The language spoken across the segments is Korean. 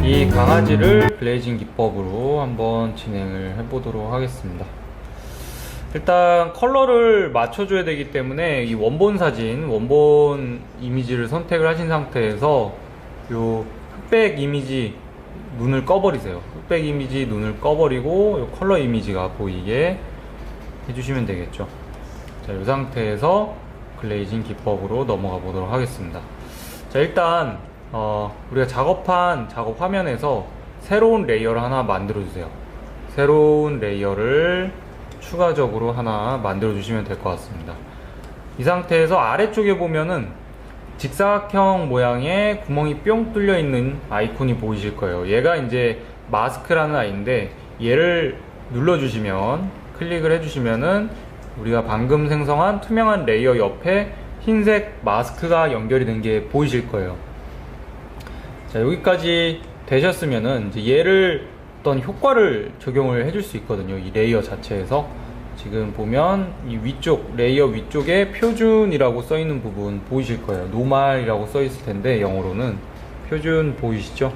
이 강아지를 글레이징 기법으로 한번 진행을 해보도록 하겠습니다. 일단 컬러를 맞춰줘야 되기 때문에 이 원본 사진, 원본 이미지를 선택을 하신 상태에서 요 흑백 이미지 눈을 꺼버리세요. 흑백 이미지 눈을 꺼버리고 요 컬러 이미지가 보이게 해주시면 되겠죠. 자, 이 상태에서 글레이징 기법으로 넘어가 보도록 하겠습니다. 자, 일단 우리가 작업한 작업 화면에서 새로운 레이어를 하나 만들어 주세요. 새로운 레이어를 추가적으로 하나 만들어 주시면 될 것 같습니다. 이 상태에서 아래쪽에 보면은 직사각형 모양의 구멍이 뿅 뚫려 있는 아이콘이 보이실 거예요. 얘가 이제 마스크라는 아이인데, 얘를 눌러 주시면, 클릭을 해 주시면은 우리가 방금 생성한 투명한 레이어 옆에 흰색 마스크가 연결이 된 게 보이실 거예요. 자, 여기까지 되셨으면은 이제 얘를 어떤 효과를 적용을 해줄 수 있거든요. 이 레이어 자체에서 지금 보면 이 위쪽 레이어 위쪽에 표준이라고 써 있는 부분 보이실 거예요. 노멀이라고 써 있을 텐데 영어로는 표준 보이시죠?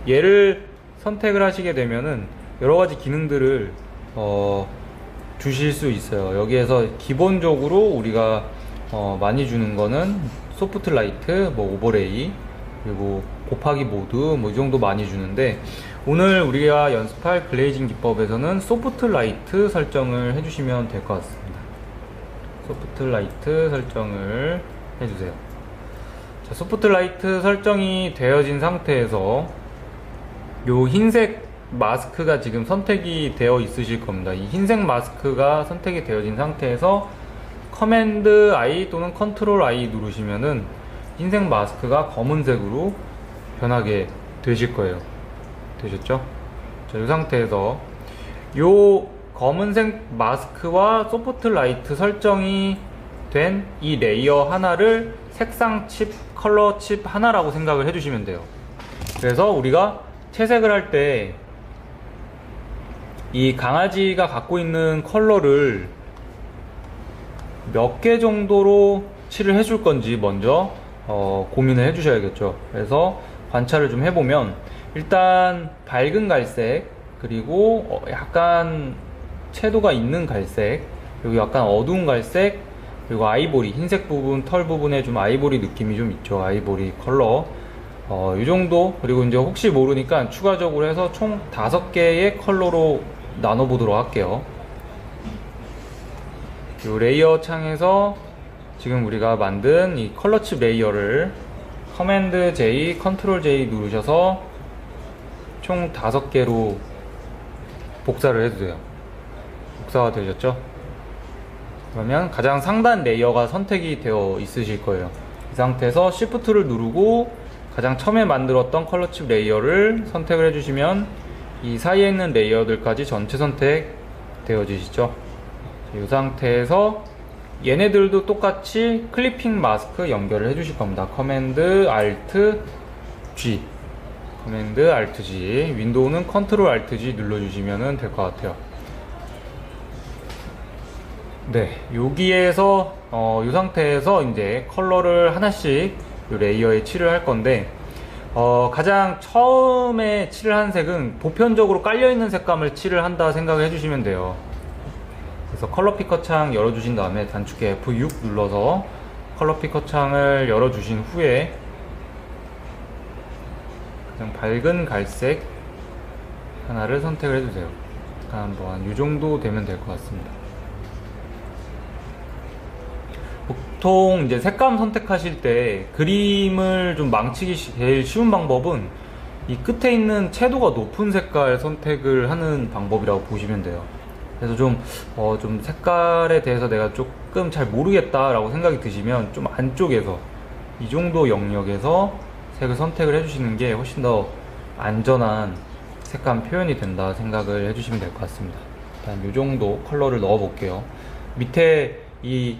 얘를 선택을 하시게 되면은 여러 가지 기능들을 주실 수 있어요. 여기에서 기본적으로 우리가 많이 주는 거는 소프트 라이트, 뭐 오버레이, 그리고 곱하기 모드, 뭐 이 정도 많이 주는데, 오늘 우리가 연습할 글레이징 기법에서는 소프트 라이트 설정을 해주시면 될 것 같습니다. 소프트 라이트 설정을 해주세요. 자, 소프트 라이트 설정이 되어진 상태에서 요 흰색 마스크가 지금 선택이 되어 있으실 겁니다. 이 흰색 마스크가 선택이 되어진 상태에서 커맨드 I 또는 컨트롤 I 누르시면은 흰색 마스크가 검은색으로 변하게 되실 거예요. 되셨죠? 자, 이 상태에서 요 검은색 마스크와 소프트 라이트 설정이 된 이 레이어 하나를 색상 칩, 컬러 칩 하나라고 생각을 해주시면 돼요. 그래서 우리가 채색을 할 때 이 강아지가 갖고 있는 컬러를 몇 개 정도로 칠을 해줄 건지 먼저 고민을 해주셔야겠죠. 그래서 관찰을 좀 해보면, 일단 밝은 갈색, 그리고 약간 채도가 있는 갈색, 그리고 약간 어두운 갈색, 그리고 아이보리, 흰색 부분, 털 부분에 좀 아이보리 느낌이 좀 있죠. 아이보리 컬러. 이 정도. 그리고 이제 혹시 모르니까 추가적으로 해서 총 5개의 컬러로 나눠보도록 할게요. 이 레이어 창에서 지금 우리가 만든 이 컬러칩 레이어를 커맨드 J, 컨트롤 J 누르셔서 총 5개로 복사를 해주세요. 복사가 되셨죠? 그러면 가장 상단 레이어가 선택이 되어 있으실 거예요. 이 상태에서 Shift를 누르고 가장 처음에 만들었던 컬러칩 레이어를 선택을 해주시면 이 사이에 있는 레이어들까지 전체 선택 되어지시죠. 이 상태에서 얘네들도 똑같이 클리핑 마스크 연결을 해주실 겁니다. 커맨드 Alt G, 커맨드 Alt G, 윈도우는 컨트롤 Alt G 눌러주시면 될 것 같아요. 네, 여기에서 이 상태에서 이제 컬러를 하나씩 이 레이어에 칠을 할 건데, 가장 처음에 칠을 한 색은 보편적으로 깔려있는 색감을 칠을 한다 생각을 해주시면 돼요. 그래서 컬러 피커 창 열어주신 다음에 단축키 F6 눌러서 컬러 피커 창을 열어주신 후에 가장 밝은 갈색 하나를 선택을 해주세요. 한번 이 정도 되면 될 것 같습니다. 보통 이제 색감 선택하실 때 그림을 좀 망치기 제일 쉬운 방법은 이 끝에 있는 채도가 높은 색깔 선택을 하는 방법이라고 보시면 돼요. 그래서 좀 색깔에 대해서 내가 조금 잘 모르겠다라고 생각이 드시면 좀 안쪽에서 이 정도 영역에서 색을 선택을 해주시는 게 훨씬 더 안전한 색감 표현이 된다 생각을 해주시면 될 것 같습니다. 일단 이 정도 컬러를 넣어 볼게요. 밑에 이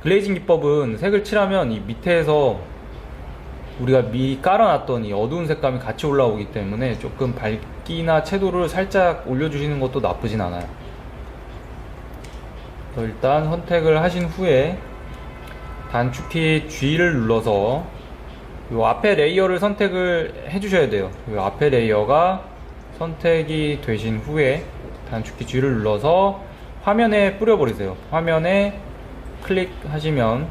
글레이징 기법은 색을 칠하면 이 밑에서 우리가 미리 깔아놨던 이 어두운 색감이 같이 올라오기 때문에 조금 밝기나 채도를 살짝 올려주시는 것도 나쁘진 않아요. 일단 선택을 하신 후에 단축키 G를 눌러서 요 앞에 레이어를 선택을 해 주셔야 돼요. 요 앞에 레이어가 선택이 되신 후에 단축키 G를 눌러서 화면에 뿌려버리세요. 화면에 클릭하시면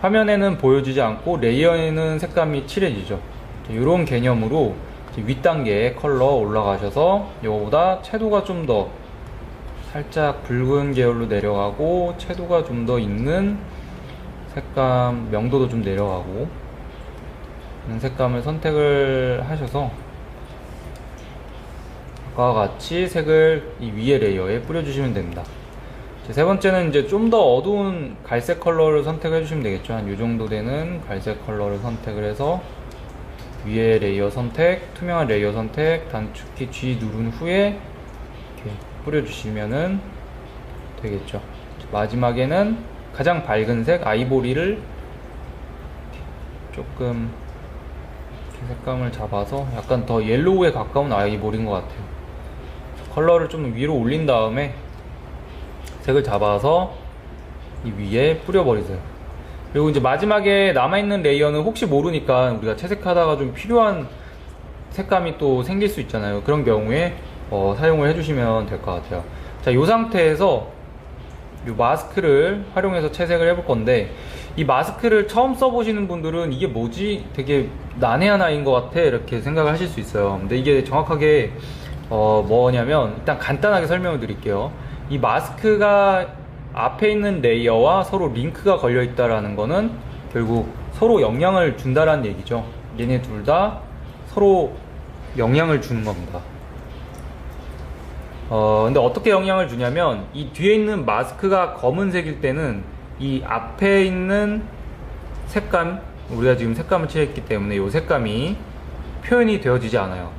화면에는 보여지지 않고 레이어에는 색감이 칠해지죠. 이런 개념으로 윗단계 컬러 올라가셔서 이거보다 채도가 좀 더 살짝 붉은 계열로 내려가고 채도가 좀 더 있는 색감, 명도도 좀 내려가고 이런 색감을 선택을 하셔서 아까와 같이 색을 이 위에 레이어에 뿌려주시면 됩니다. 세 번째는 이제 좀 더 어두운 갈색 컬러를 선택해 주시면 되겠죠. 한 요 정도 되는 갈색 컬러를 선택을 해서 위에 레이어 선택, 투명한 레이어 선택, 단축키 G 누른 후에 이렇게 뿌려주시면은 되겠죠. 마지막에는 가장 밝은 색 아이보리를 조금 이렇게 색감을 잡아서 약간 더 옐로우에 가까운 아이보리인 것 같아요. 컬러를 좀 위로 올린 다음에 색을 잡아서 이 위에 뿌려버리세요. 그리고 이제 마지막에 남아있는 레이어는 혹시 모르니까 우리가 채색하다가 좀 필요한 색감이 또 생길 수 있잖아요. 그런 경우에 사용을 해주시면 될 것 같아요. 자, 이 상태에서 이 마스크를 활용해서 채색을 해볼 건데, 이 마스크를 처음 써보시는 분들은 이게 뭐지? 되게 난해한 아이인 것 같아 이렇게 생각을 하실 수 있어요. 근데 이게 정확하게 뭐냐면, 일단 간단하게 설명을 드릴게요. 이 마스크가 앞에 있는 레이어와 서로 링크가 걸려 있다라는 거는 결국 서로 영향을 준다라는 얘기죠. 얘네 둘 다 서로 영향을 주는 겁니다. 근데 어떻게 영향을 주냐면, 이 뒤에 있는 마스크가 검은색일 때는 이 앞에 있는 색감, 우리가 지금 색감을 칠했기 때문에 이 색감이 표현이 되어지지 않아요.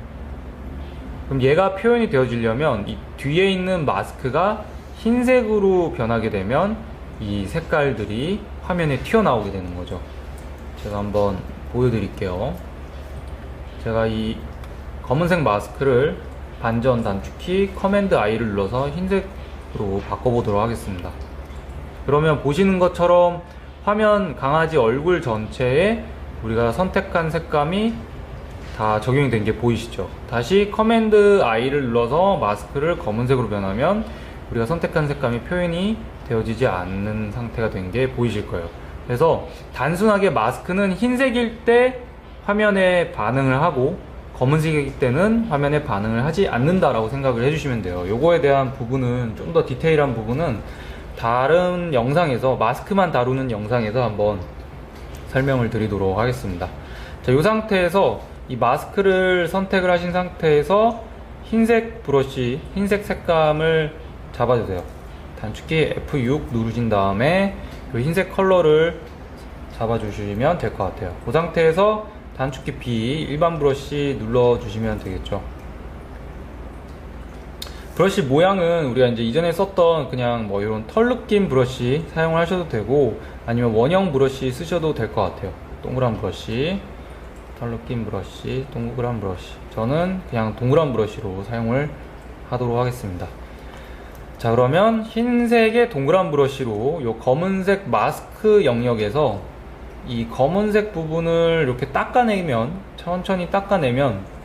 그럼 얘가 표현이 되어지려면 이 뒤에 있는 마스크가 흰색으로 변하게 되면 이 색깔들이 화면에 튀어나오게 되는 거죠. 제가 한번 보여드릴게요. 제가 이 검은색 마스크를 반전 단축키 커맨드 I를 눌러서 흰색으로 바꿔보도록 하겠습니다. 그러면 보시는 것처럼 화면 강아지 얼굴 전체에 우리가 선택한 색감이 다 적용이 된 게 보이시죠? 다시 커맨드 I를 눌러서 마스크를 검은색으로 변하면 우리가 선택한 색감이 표현이 되어지지 않는 상태가 된 게 보이실 거예요. 그래서 단순하게 마스크는 흰색일 때 화면에 반응을 하고 검은색일 때는 화면에 반응을 하지 않는다라고 생각을 해주시면 돼요. 요거에 대한 부분은 좀 더 디테일한 부분은 다른 영상에서, 마스크만 다루는 영상에서 한번 설명을 드리도록 하겠습니다. 자, 이 상태에서 이 마스크를 선택을 하신 상태에서 흰색 브러쉬, 흰색 색감을 잡아주세요. 단축키 F6 누르신 다음에 이 흰색 컬러를 잡아주시면 될 것 같아요. 그 상태에서 단축키 B, 일반 브러쉬 눌러주시면 되겠죠. 브러쉬 모양은 우리가 이제 이전에 썼던 그냥 뭐 이런 털 느낌 브러쉬 사용을 하셔도 되고, 아니면 원형 브러쉬 쓰셔도 될 것 같아요. 동그란 브러쉬, 털 느낌 브러쉬, 동그란 브러쉬. 저는 그냥 동그란 브러쉬로 사용을 하도록 하겠습니다. 자, 그러면 흰색의 동그란 브러쉬로 이 검은색 마스크 영역에서 이 검은색 부분을 이렇게 닦아내면, 천천히 닦아내면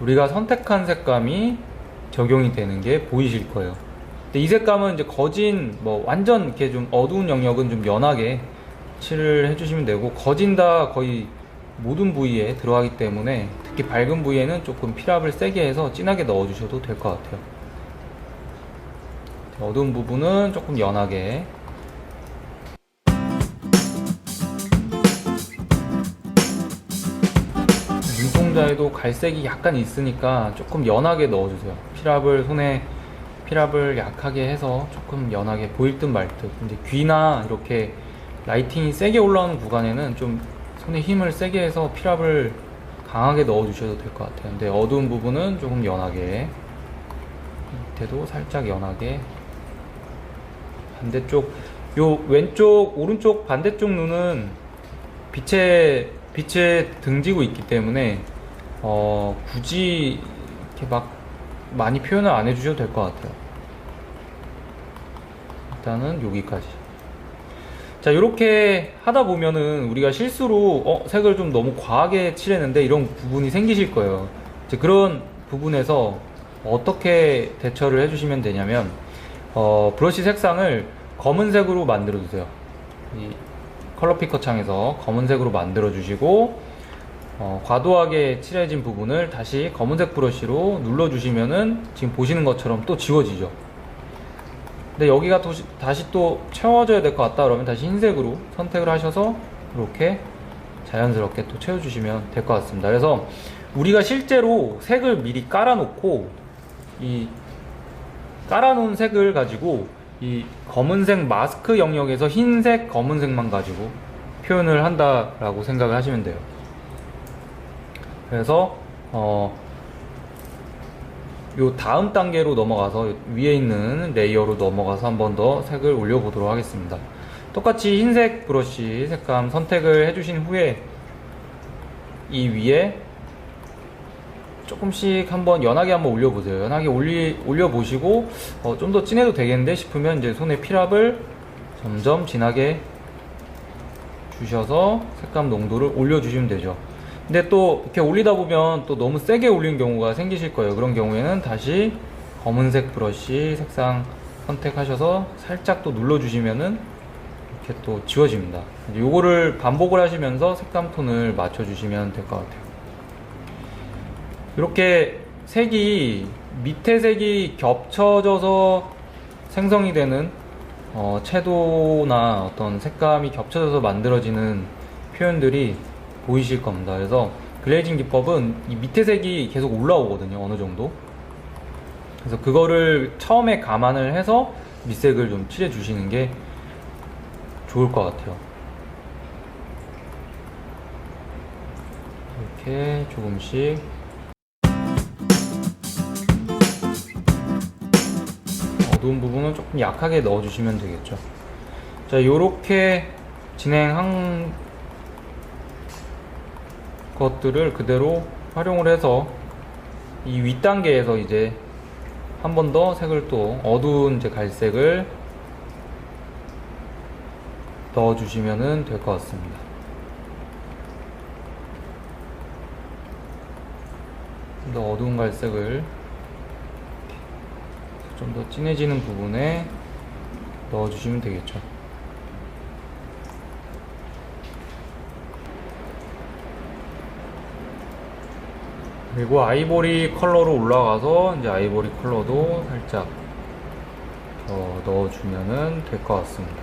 우리가 선택한 색감이 적용이 되는 게 보이실 거예요. 근데 이 색감은 이제 거진 뭐 완전 이렇게 좀 어두운 영역은 좀 연하게 칠을 해주시면 되고, 거진 다 거의 모든 부위에 들어가기 때문에 특히 밝은 부위에는 조금 필압을 세게 해서 진하게 넣어주셔도 될 것 같아요. 어두운 부분은 조금 연하게. 눈동자에도 갈색이 약간 있으니까 조금 연하게 넣어주세요. 필압을 약하게 해서 조금 연하게 보일 듯 말 듯. 근데 귀나 이렇게 라이팅이 세게 올라오는 구간에는 좀 손에 힘을 세게 해서 필압을 강하게 넣어주셔도 될 것 같아요. 근데 어두운 부분은 조금 연하게, 밑에도 살짝 연하게. 반대쪽, 요 왼쪽, 오른쪽 반대쪽 눈은 빛에 등지고 있기 때문에 굳이 이렇게 막 많이 표현을 안 해주셔도 될 것 같아요. 일단은 여기까지. 자, 이렇게 하다 보면은 우리가 실수로 색을 좀 너무 과하게 칠했는데 이런 부분이 생기실 거예요. 이제 그런 부분에서 어떻게 대처를 해주시면 되냐면 브러쉬 색상을 검은색으로 만들어 주세요. 이 컬러 피커 창에서 검은색으로 만들어 주시고 과도하게 칠해진 부분을 다시 검은색 브러쉬로 눌러 주시면은 지금 보시는 것처럼 또 지워지죠. 근데 여기가 다시 또 채워져야 될 것 같다 그러면 다시 흰색으로 선택을 하셔서 이렇게 자연스럽게 또 채워주시면 될 것 같습니다. 그래서 우리가 실제로 색을 미리 깔아놓고 이 깔아놓은 색을 가지고 이 검은색 마스크 영역에서 흰색, 검은색만 가지고 표현을 한다라고 생각을 하시면 돼요. 그래서 요 다음 단계로 넘어가서 위에 있는 레이어로 넘어가서 한 번 더 색을 올려 보도록 하겠습니다. 똑같이 흰색 브러쉬 색감 선택을 해주신 후에 이 위에 조금씩 한번 연하게 한번 올려보세요. 연하게 올려보시고 좀 더 진해도 되겠는데 싶으면 이제 손에 필압을 점점 진하게 주셔서 색감 농도를 올려주시면 되죠. 근데 또 이렇게 올리다 보면 또 너무 세게 올린 경우가 생기실 거예요. 그런 경우에는 다시 검은색 브러쉬 색상 선택하셔서 살짝 또 눌러주시면은 이렇게 또 지워집니다. 요거를 반복을 하시면서 색감 톤을 맞춰주시면 될 것 같아요. 이렇게 색이 밑에 색이 겹쳐져서 생성이 되는 채도나 어떤 색감이 겹쳐져서 만들어지는 표현들이 보이실 겁니다. 그래서 글레이징 기법은 이 밑에 색이 계속 올라오거든요. 어느 정도. 그래서 그거를 처음에 감안을 해서 밑색을 좀 칠해 주시는 게 좋을 것 같아요. 이렇게 조금씩 어두운 부분은 조금 약하게 넣어주시면 되겠죠. 자, 요렇게 진행한 것들을 그대로 활용을 해서 이 윗단계에서 이제 한 번 더 색을 또 어두운 이제 갈색을 넣어주시면 될 것 같습니다. 좀 더 어두운 갈색을 좀 더 진해지는 부분에 넣어주시면 되겠죠. 그리고 아이보리 컬러로 올라가서 이제 아이보리 컬러도 살짝 더 넣어주면은 될 것 같습니다.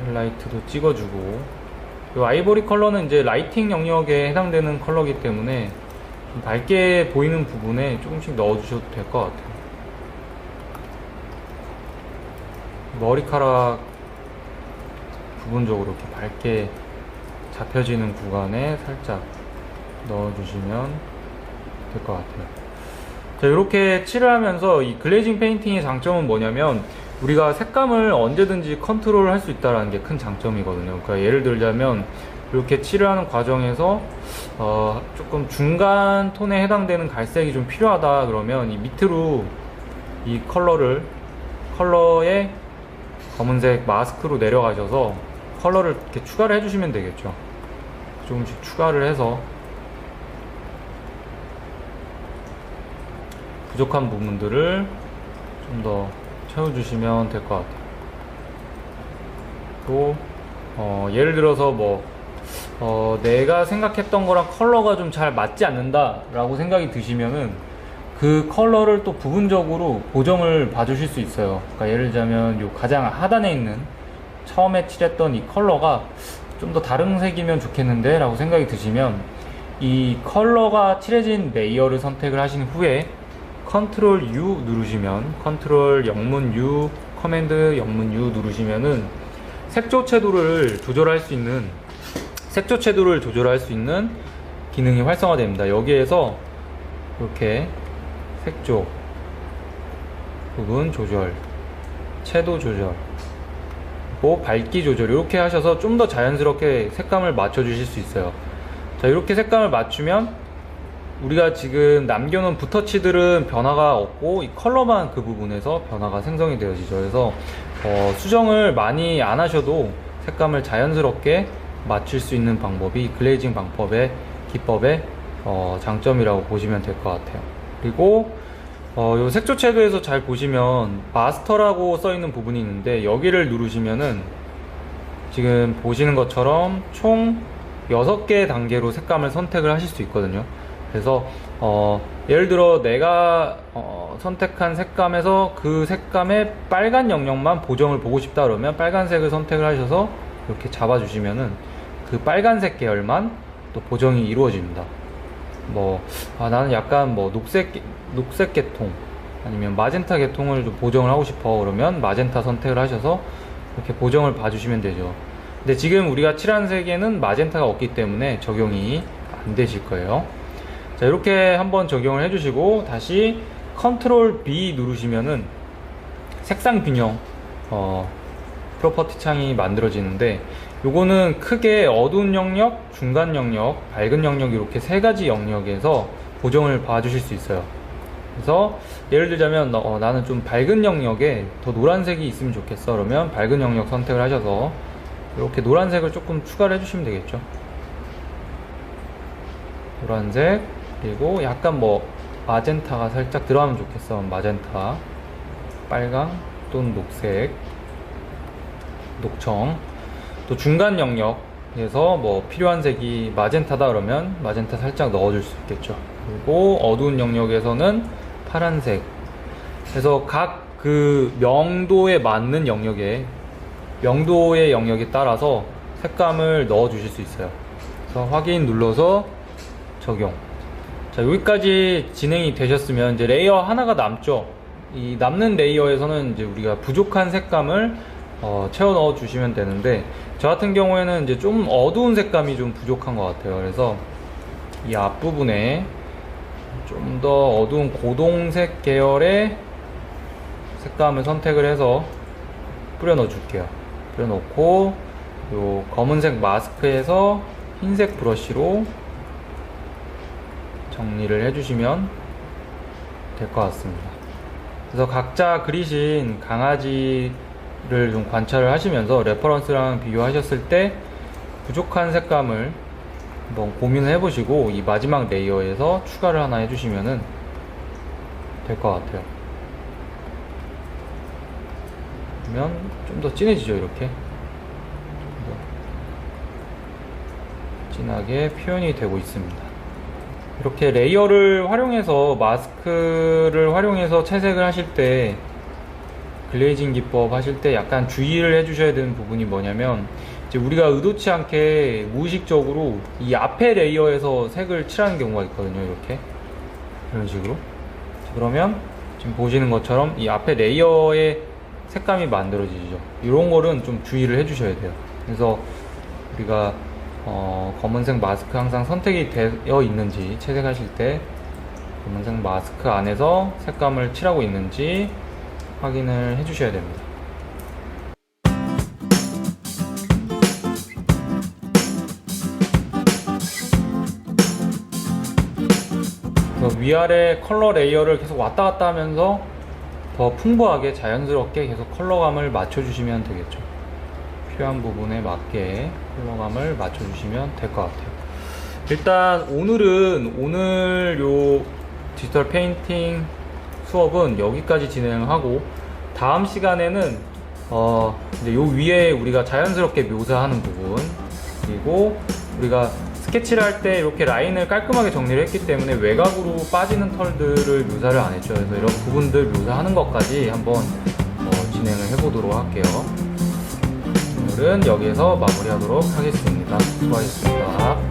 하이라이트도 찍어주고, 이 아이보리 컬러는 이제 라이팅 영역에 해당되는 컬러이기 때문에 좀 밝게 보이는 부분에 조금씩 넣어주셔도 될 것 같아요. 머리카락 부분적으로 이렇게 밝게 잡혀지는 구간에 살짝 넣어주시면 될 것 같아요. 자, 이렇게 칠을 하면서 이 글레이징 페인팅의 장점은 뭐냐면 우리가 색감을 언제든지 컨트롤 할 수 있다는 게 큰 장점이거든요. 그러니까 예를 들자면 이렇게 칠을 하는 과정에서 조금 중간 톤에 해당되는 갈색이 좀 필요하다 그러면 이 밑으로 이 컬러에 검은색 마스크로 내려가셔서 컬러를 이렇게 추가를 해주시면 되겠죠. 조금씩 추가를 해서 부족한 부분들을 좀 더 채워주시면 될 것 같아요. 또 예를 들어서 내가 생각했던 거랑 컬러가 좀 잘 맞지 않는다 라고 생각이 드시면은 그 컬러를 또 부분적으로 보정을 봐주실 수 있어요. 그러니까 예를 들자면 요 가장 하단에 있는 처음에 칠했던 이 컬러가 좀 더 다른 색이면 좋겠는데 라고 생각이 드시면 이 컬러가 칠해진 레이어를 선택을 하신 후에 컨트롤 U 누르시면 컨트롤 영문 U 커맨드 영문 U 누르시면은 색조 채도를 조절할 수 있는 기능이 활성화됩니다. 여기에서 이렇게 색조 부분 조절, 채도 조절, 그리고 밝기 조절 이렇게 하셔서 좀 더 자연스럽게 색감을 맞춰 주실 수 있어요. 자, 이렇게 색감을 맞추면 우리가 지금 남겨놓은 붓터치들은 변화가 없고 이 컬러만 그 부분에서 변화가 생성이 되어지죠. 그래서 수정을 많이 안 하셔도 색감을 자연스럽게 맞출 수 있는 방법이 글레이징 방법의 기법의 장점이라고 보시면 될 것 같아요. 그리고 요 색조채도에서 잘 보시면 마스터라고 써 있는 부분이 있는데 여기를 누르시면은 지금 보시는 것처럼 총 6개의 단계로 색감을 선택을 하실 수 있거든요. 그래서 예를 들어 내가 선택한 색감에서 그 색감의 빨간 영역만 보정을 보고 싶다 그러면 빨간색을 선택을 하셔서 이렇게 잡아주시면은 그 빨간색 계열만 또 보정이 이루어집니다. 나는 약간 녹색 계통 아니면 마젠타 계통을 좀 보정을 하고 싶어 그러면 마젠타 선택을 하셔서 이렇게 보정을 봐주시면 되죠. 근데 지금 우리가 칠한 색에는 마젠타가 없기 때문에 적용이 안 되실 거예요. 자, 이렇게 한번 적용을 해주시고 다시 컨트롤 B 누르시면은 색상 균형 프로퍼티 창이 만들어지는데 요거는 크게 어두운 영역, 중간 영역, 밝은 영역 이렇게 세 가지 영역에서 보정을 봐주실 수 있어요. 그래서 예를 들자면 나는 좀 밝은 영역에 더 노란색이 있으면 좋겠어 그러면 밝은 영역 선택을 하셔서 이렇게 노란색을 조금 추가를 해주시면 되겠죠. 노란색 그리고 약간 마젠타가 살짝 들어가면 좋겠어 마젠타, 빨강 또는 녹색, 녹청. 또 중간 영역에서 필요한 색이 마젠타다 그러면 마젠타 살짝 넣어줄 수 있겠죠. 그리고 어두운 영역에서는 파란색. 그래서 각 그 명도에 맞는 명도의 영역에 따라서 색감을 넣어 주실 수 있어요. 그래서 확인 눌러서 적용. 자, 여기까지 진행이 되셨으면 이제 레이어 하나가 남죠. 이 남는 레이어에서는 이제 우리가 부족한 색감을 채워 넣어 주시면 되는데 저 같은 경우에는 이제 좀 어두운 색감이 좀 부족한 것 같아요. 그래서 이 앞부분에 좀 더 어두운 고동색 계열의 색감을 선택을 해서 뿌려 넣어 줄게요. 뿌려 놓고 요 검은색 마스크에서 흰색 브러쉬로 정리를 해주시면 될 것 같습니다. 그래서 각자 그리신 강아지를 좀 관찰을 하시면서 레퍼런스랑 비교하셨을 때 부족한 색감을 한번 고민을 해보시고 이 마지막 레이어에서 추가를 하나 해주시면 될 것 같아요. 그러면 좀 더 진해지죠. 이렇게 진하게 표현이 되고 있습니다. 이렇게 레이어를 활용해서 마스크를 활용해서 채색을 하실 때 글레이징 기법 하실 때 약간 주의를 해주셔야 되는 부분이 뭐냐면 이제 우리가 의도치 않게 무의식적으로 이 앞에 레이어에서 색을 칠하는 경우가 있거든요. 이렇게 이런 식으로. 그러면 지금 보시는 것처럼 이 앞에 레이어에 색감이 만들어지죠. 이런 거는 좀 주의를 해주셔야 돼요. 그래서 우리가 검은색 마스크 항상 선택이 되어 있는지 채색하실 때 검은색 마스크 안에서 색감을 칠하고 있는지 확인을 해주셔야 됩니다. 위아래 컬러 레이어를 계속 왔다 갔다 하면서 더 풍부하게 자연스럽게 계속 컬러감을 맞춰주시면 되겠죠. 필요한 부분에 맞게 컬러감을 맞춰주시면 될 것 같아요. 일단 오늘 요 디지털 페인팅 수업은 여기까지 진행하고 다음 시간에는 이제 요 위에 우리가 자연스럽게 묘사하는 부분 그리고 우리가 스케치를 할 때 이렇게 라인을 깔끔하게 정리를 했기 때문에 외곽으로 빠지는 털들을 묘사를 안 했죠. 그래서 이런 부분들 묘사하는 것까지 한번 진행을 해보도록 할게요. 오늘은 여기에서 마무리하도록 하겠습니다. 수고하셨습니다.